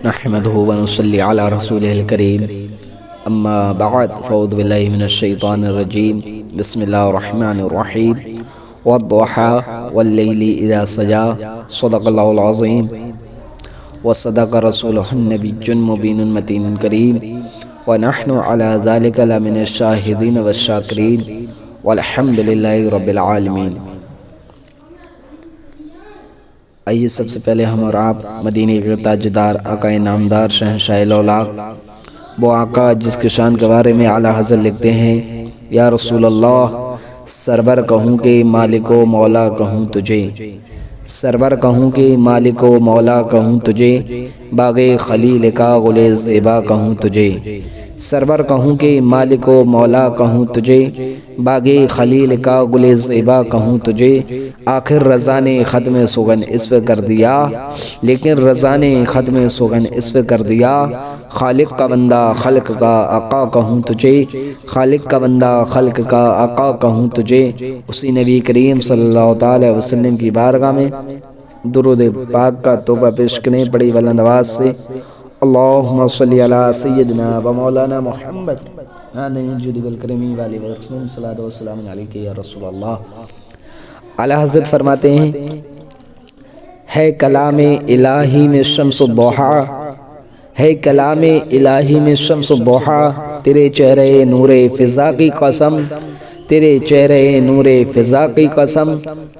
نحمده ونصلي على رسوله الكريم اما بعد فاعوذ بالله من الشيطان الرجيم بسم الله الرحمن الرحيم والضحى والليل اذا سجى صدق الله العظيم وصدق رسوله النبي المبين المتين الكريم ونحن على ذلك لمن الشاهدين والشاكرين والحمد لله رب العالمين۔ آئیے سب سے پہلے ہم اور آپ مدینے کے تاجدار آقا نامدار شہنشاہ الاولیاء وہ آقا جس کے شان کے بارے میں اعلیٰ حضرت لکھتے ہیں، یا رسول اللہ سرور کہوں کہ مالک و مولا کہوں تجھے، سرور کہوں کہ مالک و مولا کہوں تجھے، باغ خلیل کا گل زیبا کہوں تجھے، سرور کہوں کہ مالک و مولا کہوں تجھے، باغ خلیل کا گل زیبا کہوں تجھے۔ آخر رضا نے ختم سگن اس پہ کر دیا، لیکن رضا نے ختم سگن اس پہ کر دیا، خالق کا بندہ خلق کا آقا کہوں تجھے، خالق کا بندہ خلق کا آقا کہوں تجھے۔ اسی نبی کریم صلی اللہ تعالی وسلم کی بارگاہ میں درود پاک کا توبہ پیش کریں بڑی بلند آواز سے۔ اللہم صلی علی سیدنا و مولانا محمد جودی بالکرمی والی ورسلم صلاۃ و سلام علیک یا رسول اللہ۔ اعلیٰ حضرت فرماتے ہیں، ہے کلام الہی میں شمس الضحیٰ، ہے کلام الہی میں شمس الضحیٰ، تیرے چہرے نور فضا کی قسم، تیرے چہرے نور فضا کی قسم،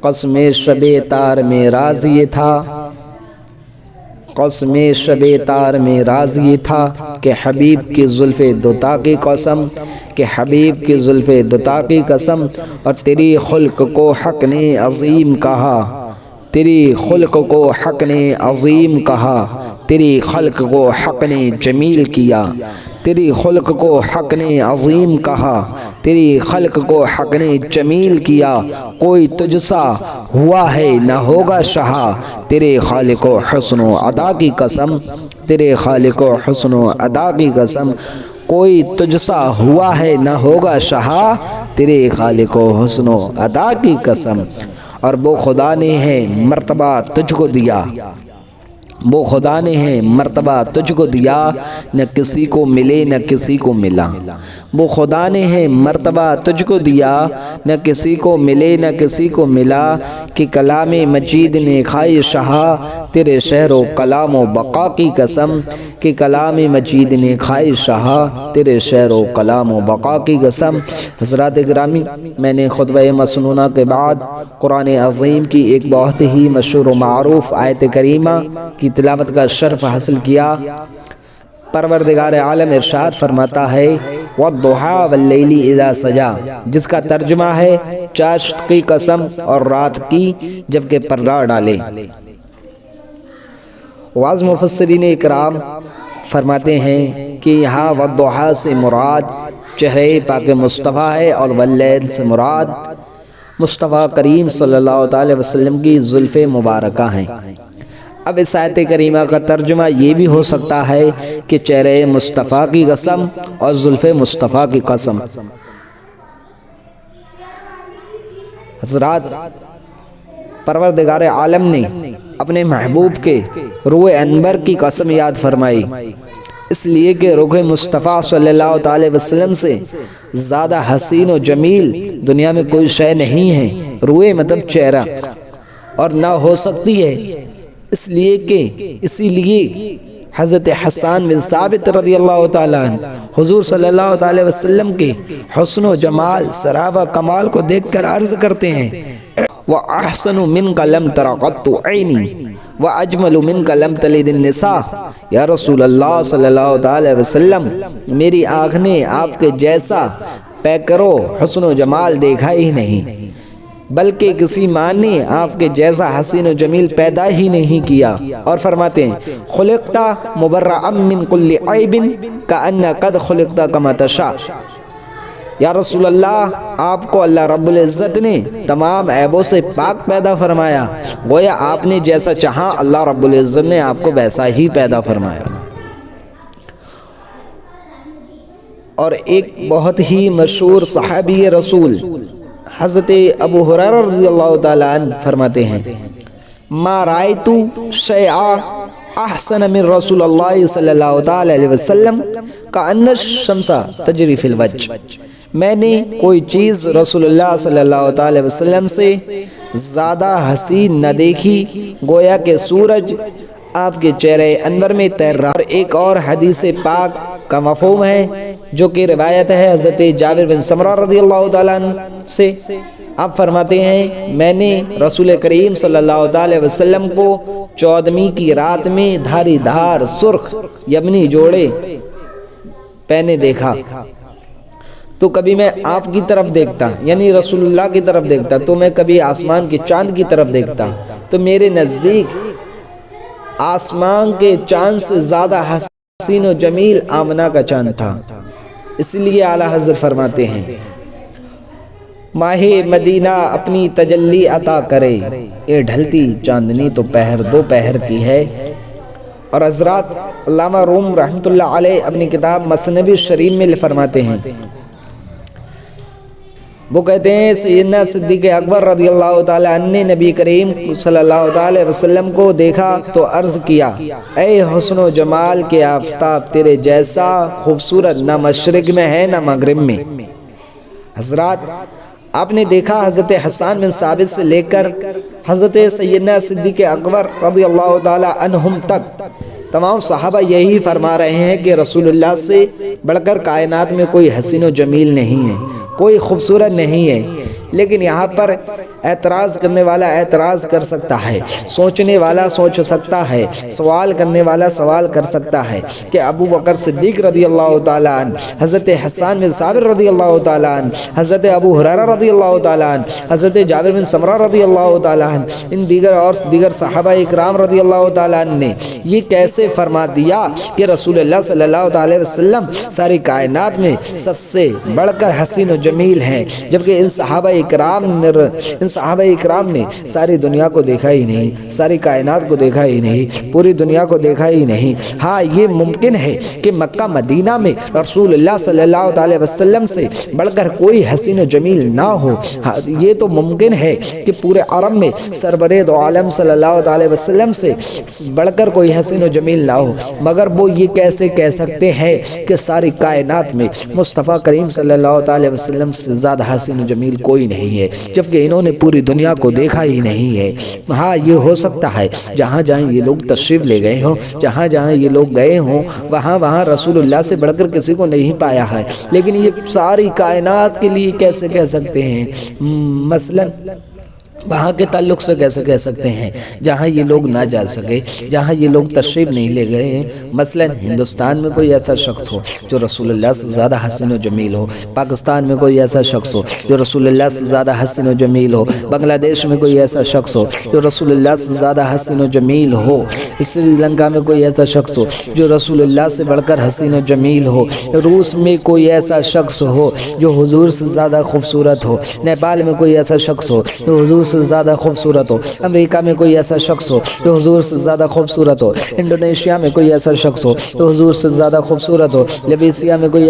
قسم شب تار میں راز یہ تھا، قسم شب تار میں راز یہ تھا کہ حبیب کی زلف دوتا کی قسم، کہ حبیب کی زلف دوتا کی قسم، اور تیری خلق کو حق نے عظیم کہا، تیری خلق کو حق نے عظیم کہا، تیری خلق کو حق نے جمیل کیا، تیری خلق کو حق نے عظیم کہا، تیری خلق کو حق نے جمیل کیا، کوئی تجھ سا ہوا ہے نہ ہوگا شہا، تیرے خالق و حسن و ادا کی قسم، تیرے خالق و حسن و ادا کی قسم، کوئی تجھ سا ہوا ہے نہ ہوگا شہا، تیرے خالق و حسن و ادا کی قسم۔ اور وہ خدا نے ہے مرتبہ تجھ کو دیا، وہ خدا نے ہے مرتبہ تجھ کو دیا، نہ کسی کو ملے نہ کسی کو ملا، وہ خدا نے ہے مرتبہ تجھ کو دیا، نہ کسی کو ملے نہ کسی کو ملا، کہ کلام مجید نے کھائی شہا، تیرے شہر و کلام و بقا کی قسم، کہ کلام مجید نے کھائی شہا، تیرے شہر و کلام و بقا کی قسم۔ حضرات گرامی، میں نے خطبہ مسنونہ کے بعد قرآن عظیم کی ایک بہت ہی مشہور و معروف آیت کریمہ کی تلاوت کا شرف حاصل کیا۔ پروردگار عالم ارشاد فرماتا ہے، وَالضُّحَىٰ وَاللَّيْلِ اِذَا سَجَىٰ، جس کا ترجمہ ہے چاشت کی قسم اور رات کی جب کہ پردہ ڈالے۔ بعض مفسرین اکرام فرماتے ہیں کہ یہاں وَالضُّحَىٰ سے مراد چہرے پاک مصطفیٰ ہے، اور واللیل سے مراد مصطفیٰ کریم صلی اللہ تعالی وسلم کی زلف مبارکہ ہیں۔ اب اس آیت کریمہ کا ترجمہ یہ بھی ہو سکتا ہے کہ چہرے مصطفیٰ کی قسم اور زلف مصطفیٰ کی قسم۔ حضرات، پروردگار عالم نے اپنے محبوب کے روح انور کی قسم یاد فرمائی، اس لیے کہ روح مصطفیٰ صلی اللہ تعالی وسلم سے زیادہ حسین و جمیل دنیا میں کوئی شے نہیں ہے۔ روح مطلب چہرہ، اور نہ ہو سکتی ہے، اسی لیے حضرت حسان بن ثابت رضی اللہ تعالیٰ عنہ حضور صلی اللہ تعالی وسلم کے حسن و جمال سرابہ کمال کو دیکھ کر عرض کرتے ہیں، وَأَحْسَنُ مِنْكَ لَمْ تَرَ قَطُّ عَيْنِي وَأَجْمَلُ مِنْكَ لَمْ تَلِدِ النِّسَاء۔ یا رسول اللہ صلی اللہ تعالی وسلم، میری آنکھ نے آپ کے جیسا پیکرو حسن و جمال دیکھا ہی نہیں، بلکہ کسی ماں نے آپ کے جیسا حسین و جمیل پیدا ہی نہیں کیا۔ اور فرماتے ہیں، خلقت مبرأ من کل عیب کأن قد خلقت کما تشاء۔ یا رسول اللہ، آپ کو اللہ رب العزت نے تمام عیبوں سے پاک پیدا فرمایا، گویا آپ نے جیسا چاہا اللہ رب العزت نے آپ کو ویسا ہی پیدا فرمایا۔ اور ایک بہت ہی مشہور صحابی رسول حضرت ابو ہریرہ رضی اللہ تعالیٰ عنہ فرماتے ہیں، ما رائتو شیعہ احسن من رسول اللہ صلی اللہ تعالی علیہ وسلم کأن الشمس تجری فی الوجه، میں نے کوئی چیز رسول اللہ صلی اللہ تعالی وسلم سے زیادہ حسین نہ دیکھی گویا کہ سورج آپ کے چہرے انور میں تیر رہا۔ اور ایک اور حدیث پاک کا مفہوم ہے جو کہ روایت ہے حضرت جابر بن سمرہ رضی اللہ تعالیٰ عنہ سے، آپ فرماتے ہیں میں نے رسول کریم صلی اللہ تعالی وسلم کو 14ویں کی رات میں دھاری دھار سرخ یمنی جوڑے پہنے دیکھا، تو کبھی میں آپ کی طرف دیکھتا یعنی رسول اللہ کی طرف دیکھتا، تو میں کبھی آسمان کے چاند کی طرف دیکھتا، تو میرے نزدیک آسمان کے چاند سے زیادہ حسین و جمیل آمنہ کا چاند تھا۔ اس لیے اعلیٰ حضرت فرماتے ہیں ماہ مدینہ اپنی تجلی عطا کرے، اے ڈھلتی چاندنی تو پہر دو پہر کی ہے۔ اور حضرات علامہ روم رحمۃ اللہ علیہ اپنی کتاب مثنوی الشریف میں فرماتے ہیں، وہ کہتے ہیں سیدنا صدیق اکبر رضی اللہ تعالی عنہ نے نبی کریم صلی اللہ تعالی وسلم کو دیکھا تو عرض کیا اے حسن و جمال کے آفتاب، تیرے جیسا خوبصورت نہ مشرق میں ہے نہ مغرب میں۔ حضرات آپ نے دیکھا حضرت حسان بن ثابت سے لے کر حضرت سیدنا صدیق اکبر رضی اللہ تعالی عنہم تک تمام صحابہ یہی فرما رہے ہیں کہ رسول اللہ سے بڑھ کر کائنات میں کوئی حسین و جمیل نہیں ہے، کوئی خوبصورت نہیں ہے۔ لیکن یہاں پر اعتراض کرنے والا اعتراض کر سکتا ہے، سوچنے والا سوچ سکتا ہے، سوال کرنے والا سوال کر سکتا ہے کہ ابو بکر صدیق رضی اللہ تعالیٰ عنہ، حضرت حسان بن ثابت رضی اللہ تعالیٰ عنہ، حضرت ابو ہریرہ رضی اللہ تعالیٰ عنہ، حضرت جابر بن سمرہ رضی اللہ تعالیٰ عنہ، ان دیگر صحابہ اکرام رضی اللہ تعالیٰ عنہ نے یہ کیسے فرما دیا کہ رسول اللہ صلی اللہ تعالی وسلم ساری کائنات میں سب سے بڑھ کر حسین و جمیل ہیں، جبکہ ان صحابہ اکرام نے ساری دنیا کو دیکھا ہی نہیں، ساری کائنات کو دیکھا ہی نہیں، پوری دنیا کو دیکھا ہی نہیں۔ ہاں یہ ممکن ہے کہ مکہ مدینہ میں رسول اللہ صلی اللہ تعالی وسلم سے بڑھ کر کوئی حسین و جمیل نہ ہو، یہ تو ممکن ہے کہ پورے عرب میں سربراہ دو عالم صلی اللہ تعالی وسلم سے بڑھ کر کوئی حسین و جمیل نہ ہو، مگر وہ یہ کیسے کہہ سکتے ہیں کہ ساری کائنات میں مصطفیٰ کریم صلی اللہ تعالی وسلم سے زیادہ حسین و جمیل کوئی نہیں ہے، جبکہ انہوں نے پوری دنیا کو دیکھا ہی نہیں ہے۔ ہاں یہ ہو سکتا ہے جہاں جہاں یہ لوگ تشریف لے گئے ہوں، جہاں جہاں یہ لوگ گئے ہوں، وہاں رسول اللہ سے بڑھ کر کسی کو نہیں پایا ہے، لیکن یہ ساری کائنات کے لیے کیسے کہہ سکتے ہیں؟ مثلا وہاں کے تعلق سے کیسے کہہ سکتے ہیں جہاں یہ لوگ نہ جا سکے، جہاں یہ لوگ تشریف نہیں لے گئے ہیں؟ مثلا ہندوستان میں کوئی ایسا شخص ہو جو رسول اللہ سے زیادہ حسین و جمیل ہو، پاکستان میں کوئی ایسا شخص ہو جو رسول اللہ سے زیادہ حسین و جمیل ہو، بنگلہ دیش میں کوئی ایسا شخص ہو جو رسول اللہ سے زیادہ حسین و جمیل ہو، سری لنکا میں کوئی ایسا شخص ہو جو رسول اللہ سے بڑھ کر حسین و جمیل ہو، روس میں کوئی ایسا شخص ہو جو حضور سے زیادہ خوبصورت ہو، نیپال میں کوئی ایسا شخص ہو جو حضور سے زیادہ خوبصورت ہو، امریکہ میں کوئی ایسا شخص ہو جو حضور سے زیادہ خوبصورت ہو، انڈونیشیا میں کوئی ایسا شخص ہو جو حضور سے زیادہ خوبصورت ہو، لیبیشیا میں کوئی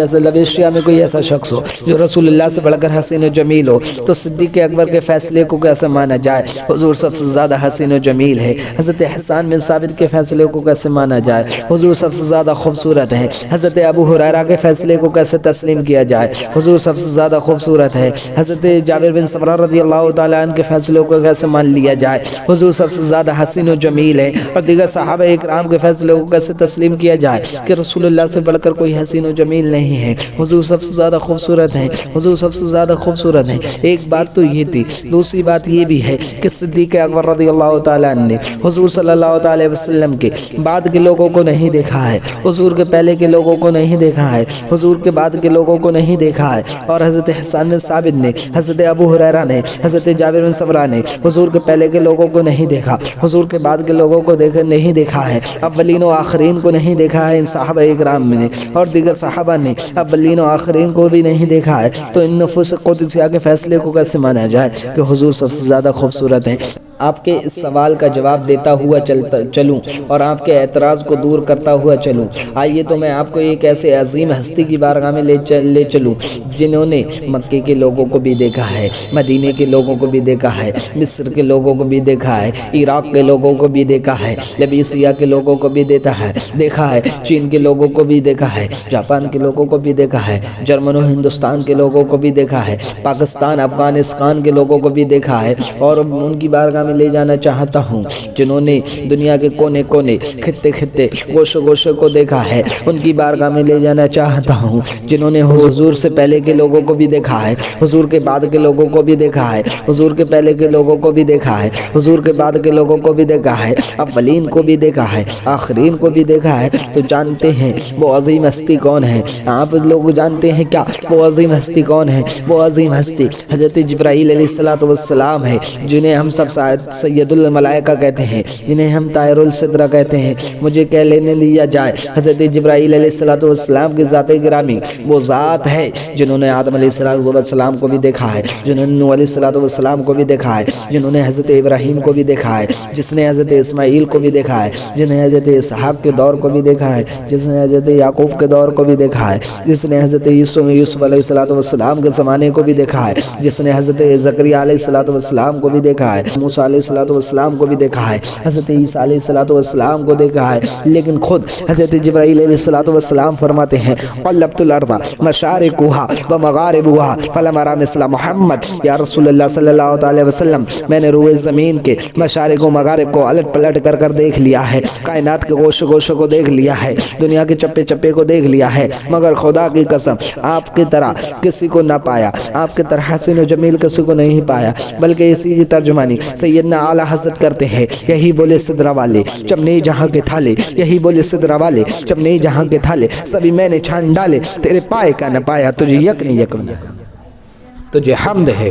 ایسا شخص ہو جو رسول اللہ سے بڑھ کر حسین و جمیل ہو، تو صدیق اکبر کے فیصلے کو کیسے مانا جائے؟ حضور سب سے زیادہ حسین و جمیل ہے۔ حضرت حسان بن ثابت کے فیصلے کو کیسے مانا جائے؟ حضور سب سے زیادہ خوبصورت ہے۔ حضرت ابو ہریرہ کے فیصلے کو کیسے تسلیم کیا جائے؟ حضور سب سے زیادہ خوبصورت ہے۔ حضرت جابر بن سمرہ رضی اللہ تعالیٰ عنہ کے فیصلے کو کیسے مان لیا جائے؟ حضور سب سے زیادہ حسین و جمیل ہے۔ اور دیگر صحابہ اکرام کے فیصلے کو کیسے تسلیم کیا جائے کہ رسول اللہ سے بڑھ کر کوئی حسین و جمیل نہیں ہے، حضور سب سے زیادہ خوبصورت ہیں، حضور سب سے زیادہ خوبصورت ہیں۔ ایک بات تو یہ تھی، دوسری بات یہ بھی ہے کہ صدیق اکبر رضی اللہ تعالیٰ عنہ نے حضور صلی اللہ تعالی وسلم کے بعد کے لوگوں کو نہیں دیکھا ہے، حضور کے پہلے کے لوگوں کو نہیں دیکھا ہے، حضور کے بعد کے لوگوں کو نہیں دیکھا ہے۔ اور حضرت حسان بن ثابت نے، حضرت ابو ہریرہ نے، حضرت جابر بن سمرہ نے حضور کے پہلے کے لوگوں کو نہیں دیکھا، حضور کے بعد کے لوگوں کو نہیں دیکھا ہے، اولین و آخرین کو نہیں دیکھا ہے ان صحابہ اکرام نے، اور دیگر صحابہ نے اولین و آخرین کو بھی نہیں دیکھا ہے، تو ان نفوس قدسیہ کے فیصلے کو کیسے مانا جائے کہ حضور سب سے زیادہ خوبصورت ہیں؟ آپ کے اس سوال کا جواب دیتا ہوا چلوں اور آپ کے اعتراض کو دور کرتا ہوا چلوں۔ آئیے تو میں آپ کو ایک ایسے عظیم ہستی کی بارگاہ میں لے چلوں جنہوں نے مکے کے لوگوں کو بھی دیکھا ہے، مدینے کے لوگوں کو بھی دیکھا ہے، مصر کے لوگوں کو بھی دیکھا ہے، عراق کے لوگوں کو بھی دیکھا ہے، لیبیا کے لوگوں کو بھی دیکھا ہے، چین کے لوگوں کو بھی دیکھا ہے، جاپان کے لوگوں کو بھی دیکھا ہے، جرمن و ہندوستان کے لوگوں کو بھی دیکھا ہے، پاکستان افغانستان کے لوگوں کو بھی دیکھا ہے، اور ان کی بارگاہ میں لے جانا چاہتا ہوں جنہوں نے دنیا کے کونے کونے، خطے گوشے کو دیکھا ہے۔ ان کی بارگاہ میں لے جانا چاہتا ہوں جنہوں نے حضور سے پہلے کے لوگوں کو بھی دیکھا ہے، حضور کے بعد کے لوگوں کو بھی دیکھا ہے، حضور کے پہلے کے لوگوں کو بھی دیکھا ہے، حضور کے بعد کے لوگوں کو بھی دیکھا ہے، اولین کو بھی دیکھا ہے، آخرین کو بھی دیکھا ہے۔ تو جانتے ہیں وہ عظیم ہستی کون ہے؟ آپ لوگ جانتے ہیں کیا وہ عظیم ہستی کون ہے؟ وہ عظیم ہستی حضرت جبرائیل علیہ السلام ہے، جنہیں ہم سب سید الملائکہ کہتے ہیں، جنہیں ہم طائر الصدرہ کہتے ہیں۔ مجھے کہہ لینے لیا جائے حضرت جبرائیل علیہ السلام کی ذات گرامی وہ ذات ہے جنہوں نے آدم علیہ السلام کو بھی دیکھا ہے، جنہوں نے نوح علیہ السلام کو بھی دیکھا ہے، جنہوں نے حضرت ابراہیم کو بھی دیکھا ہے، جس نے حضرت اسماعیل کو بھی دیکھا ہے، جس نے حضرت اسحاق کے دور کو بھی دیکھا ہے، جس نے حضرت یعقوب کے دور کو بھی دیکھا ہے، جس نے حضرت یوسف علیہ السلام کے زمانے کو بھی دیکھا ہے، جس نے حضرت زکریا علیہ السلام کو بھی دیکھا ہے، موسیٰ علیہ السلام کو بھی دیکھا ہے، حضرت عیسیٰ علیہ السلام کو دیکھا ہے۔ لیکن خود حضرت جبرائیل علیہ السلام فرماتے ہیں قلبت الارض مشارقها ومغاربها فلم ارى مثل محمد، یا رسول اللہ صلی اللہ علیہ وسلم میں نے روئے زمین کے مشارق و مغارب کو الٹ پلٹ کر دیکھ لیا ہے، کائنات کے گوشے کو دیکھ لیا ہے، دنیا کے چپے کو دیکھ لیا ہے، مگر خدا کی قسم آپ کی طرح کسی کو نہ پایا، آپ کی طرح حسین و جمیل کسی کو نہیں پایا۔ بلکہ اسی کی ترجمانی سیدنا اعلیٰ حضرت کرتے ہیں، یہی بولے صدرہ والے جب نہیں جہاں کے تھالے، یہی بولے صدرہ والے جب نہیں جہاں کے تھالے، سبھی میں نے چھان ڈالے تیرے پائے کا نہ پایا، تجھے یک نہیں تجھے حمد ہے۔